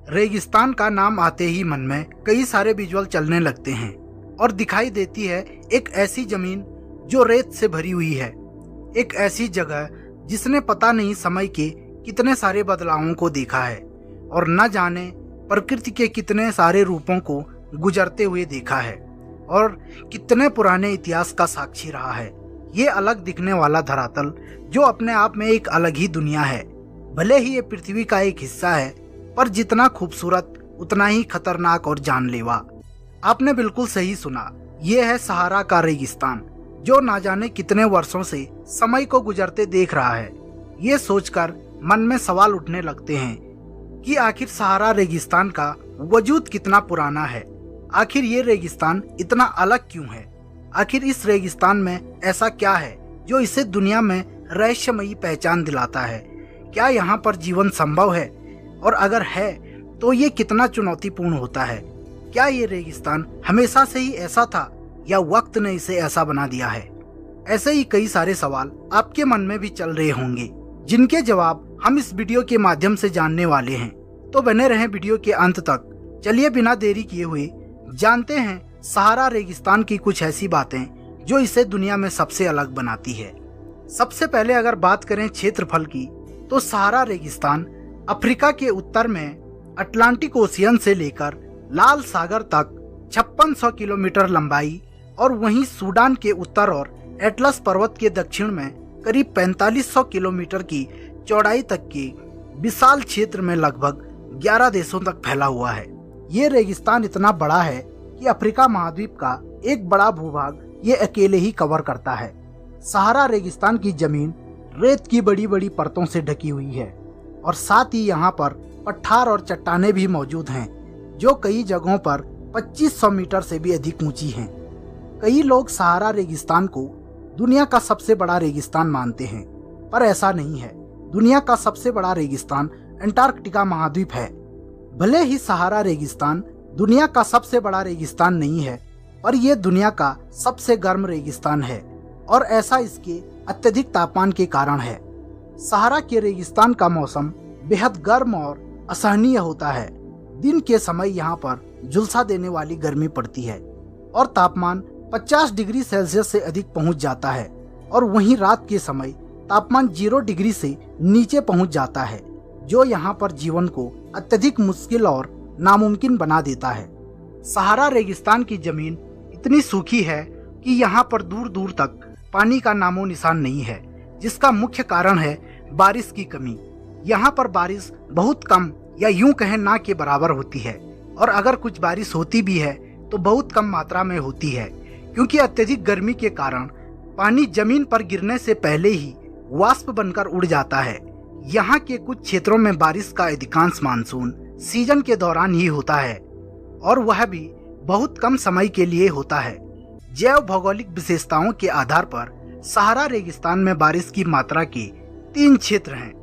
रेगिस्तान का नाम आते ही मन में कई सारे विजुअल चलने लगते हैं और दिखाई देती है एक ऐसी जमीन जो रेत से भरी हुई है। एक ऐसी जगह जिसने पता नहीं समय के कितने सारे बदलावों को देखा है और न जाने प्रकृति के कितने सारे रूपों को गुजरते हुए देखा है और कितने पुराने इतिहास का साक्षी रहा है। ये अलग दिखने वाला धरातल जो अपने आप में एक अलग ही दुनिया है। भले ही ये पृथ्वी का एक हिस्सा है, पर जितना खूबसूरत उतना ही खतरनाक और जानलेवा। आपने बिल्कुल सही सुना, ये है सहारा का रेगिस्तान जो ना जाने कितने वर्षों से समय को गुजरते देख रहा है। ये सोचकर मन में सवाल उठने लगते हैं कि आखिर सहारा रेगिस्तान का वजूद कितना पुराना है। आखिर ये रेगिस्तान इतना अलग क्यों है? आखिर इस रेगिस्तान में ऐसा क्या है जो इसे दुनिया में रहस्यमयी पहचान दिलाता है? क्या यहाँ पर जीवन संभव है? और अगर है तो ये कितना चुनौतीपूर्ण होता है? क्या ये रेगिस्तान हमेशा से ही ऐसा था या वक्त ने इसे ऐसा बना दिया है? ऐसे ही कई सारे सवाल आपके मन में भी चल रहे होंगे, जिनके जवाब हम इस वीडियो के माध्यम से जानने वाले हैं। तो बने रहें वीडियो के अंत तक। चलिए बिना देरी किए हुए जानते हैं सहारा रेगिस्तान की कुछ ऐसी बातें जो इसे दुनिया में सबसे अलग बनाती है। सबसे पहले अगर बात करें क्षेत्रफल की, तो सहारा रेगिस्तान अफ्रीका के उत्तर में अटलांटिक ओशियन से लेकर लाल सागर तक 5600 किलोमीटर लंबाई और वहीं सूडान के उत्तर और एटलस पर्वत के दक्षिण में करीब 4500 किलोमीटर की चौड़ाई तक के विशाल क्षेत्र में लगभग 11 देशों तक फैला हुआ है। ये रेगिस्तान इतना बड़ा है कि अफ्रीका महाद्वीप का एक बड़ा भूभाग ये अकेले ही कवर करता है। सहारा रेगिस्तान की जमीन रेत की बड़ी बड़ी परतों से ढकी हुई है और साथ ही यहाँ पर पठार और चट्टानें भी मौजूद हैं जो कई जगहों पर 2500 मीटर से भी अधिक ऊंची हैं। कई लोग सहारा रेगिस्तान को दुनिया का सबसे बड़ा रेगिस्तान मानते हैं, पर ऐसा नहीं है। दुनिया का सबसे बड़ा रेगिस्तान अंटार्कटिका महाद्वीप है। भले ही सहारा रेगिस्तान दुनिया का सबसे बड़ा रेगिस्तान नहीं है, पर यह दुनिया का सबसे गर्म रेगिस्तान है और ऐसा इसके अत्यधिक तापमान के कारण है। सहारा के रेगिस्तान का मौसम बेहद गर्म और असहनीय होता है। दिन के समय यहाँ पर झुलसा देने वाली गर्मी पड़ती है और तापमान 50 डिग्री सेल्सियस से अधिक पहुँच जाता है और वहीं रात के समय तापमान 0 डिग्री से नीचे पहुँच जाता है, जो यहाँ पर जीवन को अत्यधिक मुश्किल और नामुमकिन बना देता है। सहारा रेगिस्तान की जमीन इतनी सूखी है कि यहाँ पर दूर दूर तक पानी का नामो निशान नहीं है, जिसका मुख्य कारण है बारिश की कमी। यहाँ पर बारिश बहुत कम या यूं कहें ना के बराबर होती है और अगर कुछ बारिश होती भी है तो बहुत कम मात्रा में होती है, क्योंकि अत्यधिक गर्मी के कारण पानी जमीन पर गिरने से पहले ही वाष्प बनकर उड़ जाता है। यहाँ के कुछ क्षेत्रों में बारिश का अधिकांश मानसून सीजन के दौरान ही होता है और वह भी बहुत कम समय के लिए होता है। जैव भौगोलिक विशेषताओं के आधार पर सहारा रेगिस्तान में बारिश की मात्रा के 3 क्षेत्र हैं,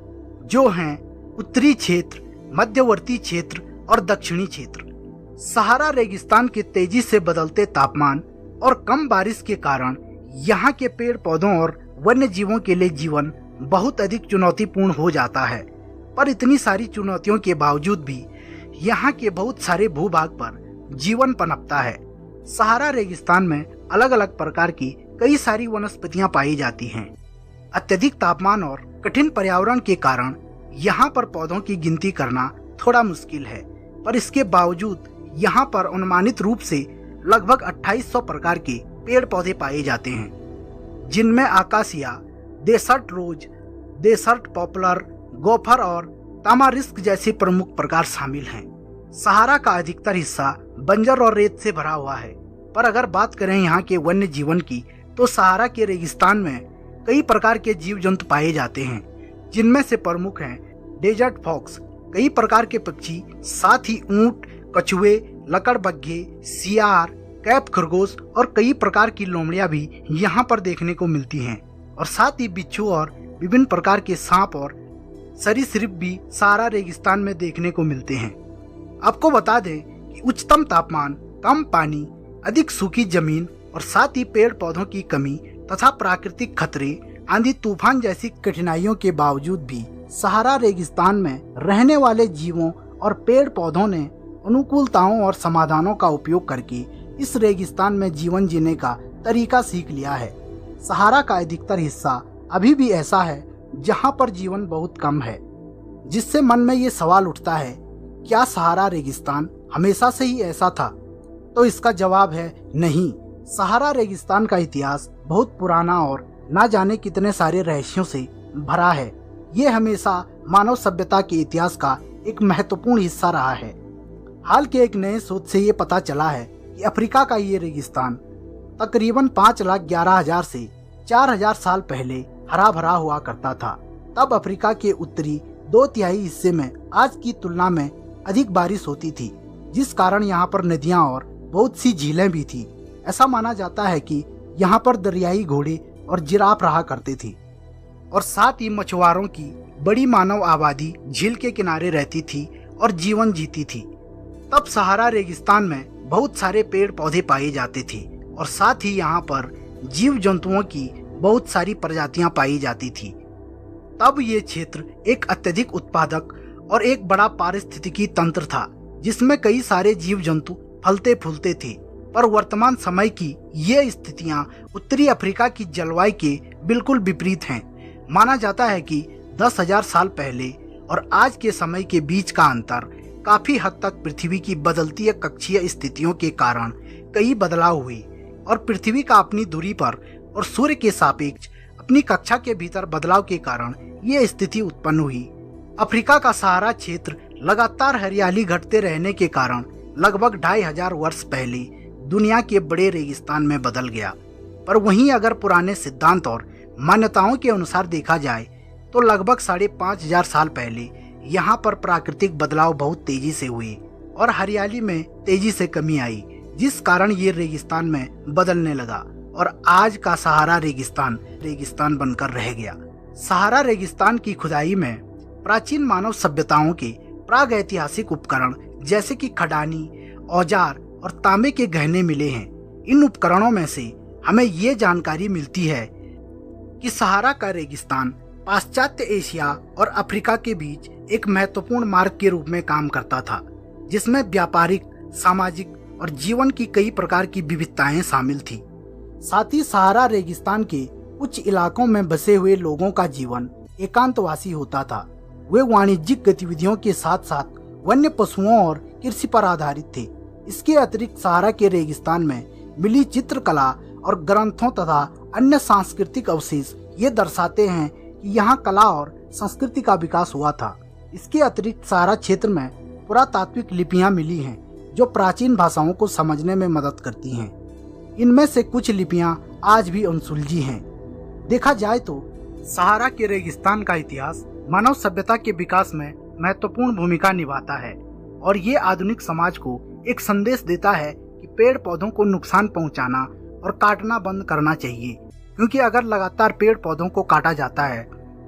जो हैं उत्तरी क्षेत्र, मध्यवर्ती क्षेत्र और दक्षिणी क्षेत्र। सहारा रेगिस्तान के तेजी से बदलते तापमान और कम बारिश के कारण यहाँ के पेड़ पौधों और वन्य जीवों के लिए जीवन बहुत अधिक चुनौतीपूर्ण हो जाता है। पर इतनी सारी चुनौतियों के बावजूद भी यहाँ के बहुत सारे भूभाग पर जीवन पनपता है। सहारा रेगिस्तान में अलग अलग प्रकार की कई सारी वनस्पतियां पाई जाती हैं। अत्यधिक तापमान और कठिन पर्यावरण के कारण यहाँ पर पौधों की गिनती करना थोड़ा मुश्किल है, पर इसके बावजूद यहाँ पर अनुमानित रूप से लगभग 2800 प्रकार के पेड़ पौधे पाए जाते हैं, जिनमें आकाशिया, डेसर्ट रोज, डेसर्ट पॉपुलर, गोफर और तामारिस्क जैसे प्रमुख प्रकार शामिल हैं। सहारा का अधिकतर हिस्सा बंजर और रेत से भरा हुआ है, पर अगर बात करें यहाँ के वन्य जीवन की, तो सहारा के रेगिस्तान में कई प्रकार के जीव जंतु पाए जाते हैं, जिनमें से प्रमुख हैं डेजर्ट फॉक्स, कई प्रकार के पक्षी, साथ ही ऊंट, कछुए, लकड़बग्घे, सियार, कैप खरगोश और कई प्रकार की लोमड़ियां भी यहाँ पर देखने को मिलती हैं और साथ ही बिच्छू और विभिन्न प्रकार के सांप और सरीसृप भी सहारा रेगिस्तान में देखने को मिलते हैं। आपको बता दें कि उच्चतम तापमान, कम पानी, अधिक सूखी जमीन और साथ ही पेड़ पौधों की कमी तथा प्राकृतिक खतरे, आंधी तूफान जैसी कठिनाइयों के बावजूद भी सहारा रेगिस्तान में रहने वाले जीवों और पेड़ पौधों ने अनुकूलताओं और समाधानों का उपयोग करके इस रेगिस्तान में जीवन जीने का तरीका सीख लिया है। सहारा का अधिकतर हिस्सा अभी भी ऐसा है जहां पर जीवन बहुत कम है, जिससे मन में ये सवाल उठता है, क्या सहारा रेगिस्तान हमेशा से ही ऐसा था? तो इसका जवाब है नहीं। सहारा रेगिस्तान का इतिहास बहुत पुराना और ना जाने कितने सारे रहस्यों से भरा है। ये हमेशा मानव सभ्यता के इतिहास का एक महत्वपूर्ण हिस्सा रहा है। हाल के एक नए शोध से ये पता चला है कि अफ्रीका का ये रेगिस्तान तकरीबन 5,11,000 से 4,000 साल पहले हरा भरा हुआ करता था। तब अफ्रीका के उत्तरी 2/3 हिस्से में आज की तुलना में अधिक बारिश होती थी, जिस कारण यहाँ पर नदियाँ और बहुत सी झीलें भी थी। ऐसा माना जाता है कि यहाँ पर दरियाई घोड़े और जिराफ रहा करते थे और साथ ही मछुआरों की बड़ी मानव आबादी झील के किनारे रहती थी और जीवन जीती थी। तब सहारा रेगिस्तान में बहुत सारे पेड़ पौधे पाए जाते थे और साथ ही यहाँ पर जीव जंतुओं की बहुत सारी प्रजातियां पाई जाती थी। तब ये क्षेत्र एक अत्यधिक उत्पादक और एक बड़ा पारिस्थितिकी तंत्र था, जिसमें कई सारे जीव जंतु फलते फूलते थे। पर वर्तमान समय की ये स्थितियां उत्तरी अफ्रीका की जलवायु के बिल्कुल विपरीत हैं। माना जाता है कि 10,000 साल पहले और आज के समय के बीच का अंतर काफी हद तक पृथ्वी की बदलती कक्षीय स्थितियों के कारण कई बदलाव हुए और पृथ्वी का अपनी दूरी पर और सूर्य के सापेक्ष अपनी कक्षा के भीतर बदलाव के कारण ये स्थिति उत्पन्न हुई। अफ्रीका का सहारा क्षेत्र लगातार हरियाली घटते रहने के कारण लगभग 2,500 वर्ष पहले दुनिया के बड़े रेगिस्तान में बदल गया। पर वहीं अगर पुराने सिद्धांत और मान्यताओं के अनुसार देखा जाए तो लगभग 5,500 साल पहले यहाँ पर प्राकृतिक बदलाव बहुत तेजी से हुए और हरियाली में तेजी से कमी आई, जिस कारण ये रेगिस्तान में बदलने लगा और आज का सहारा रेगिस्तान बनकर रह गया। सहारा रेगिस्तान की खुदाई में प्राचीन मानव सभ्यताओं के प्राग ऐतिहासिक उपकरण जैसे कि खदानी, औजार और तांबे के गहने मिले हैं। इन उपकरणों में से हमें ये जानकारी मिलती है कि सहारा का रेगिस्तान पाश्चात्य एशिया और अफ्रीका के बीच एक महत्वपूर्ण मार्ग के रूप में काम करता था, जिसमें व्यापारिक, सामाजिक और जीवन की कई प्रकार की विविधताएं शामिल थी। साथ ही सहारा रेगिस्तान के कुछ इलाकों में बसे हुए लोगों का जीवन एकांतवासी होता था। वे वाणिज्यिक गतिविधियों के साथ साथ वन्य पशुओं और कृषि पर आधारित थे। इसके अतिरिक्त सहारा के रेगिस्तान में मिली चित्रकला और ग्रंथों तथा अन्य सांस्कृतिक अवशेष ये दर्शाते हैं कि यहाँ कला और संस्कृति का विकास हुआ था। इसके अतिरिक्त सहारा क्षेत्र में पुरातात्विक लिपियां मिली हैं जो प्राचीन भाषाओं को समझने में मदद करती हैं। इनमें से कुछ लिपियां आज भी अनसुलझी हैं। देखा जाए तो सहारा के रेगिस्तान का इतिहास मानव सभ्यता के विकास में महत्वपूर्ण भूमिका निभाता है और ये आधुनिक समाज को एक संदेश देता है कि पेड़ पौधों को नुकसान पहुंचाना और काटना बंद करना चाहिए, क्योंकि अगर लगातार पेड़ पौधों को काटा जाता है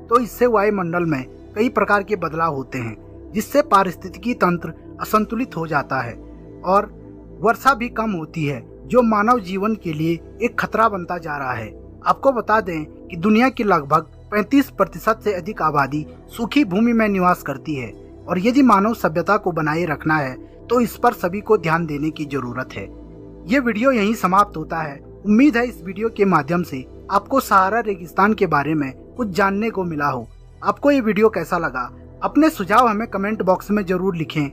तो इससे वायुमंडल में कई प्रकार के बदलाव होते हैं, जिससे पारिस्थितिकी तंत्र असंतुलित हो जाता है और वर्षा भी कम होती है, जो मानव जीवन के लिए एक खतरा बनता जा रहा है। आपको बता दें कि दुनिया की लगभग 35% से अधिक आबादी सूखी भूमि में निवास करती है और यदि मानव सभ्यता को बनाए रखना है तो इस पर सभी को ध्यान देने की जरूरत है। ये वीडियो यहीं समाप्त होता है। उम्मीद है इस वीडियो के माध्यम से आपको सहारा रेगिस्तान के बारे में कुछ जानने को मिला हो। आपको ये वीडियो कैसा लगा? अपने सुझाव हमें कमेंट बॉक्स में जरूर लिखें।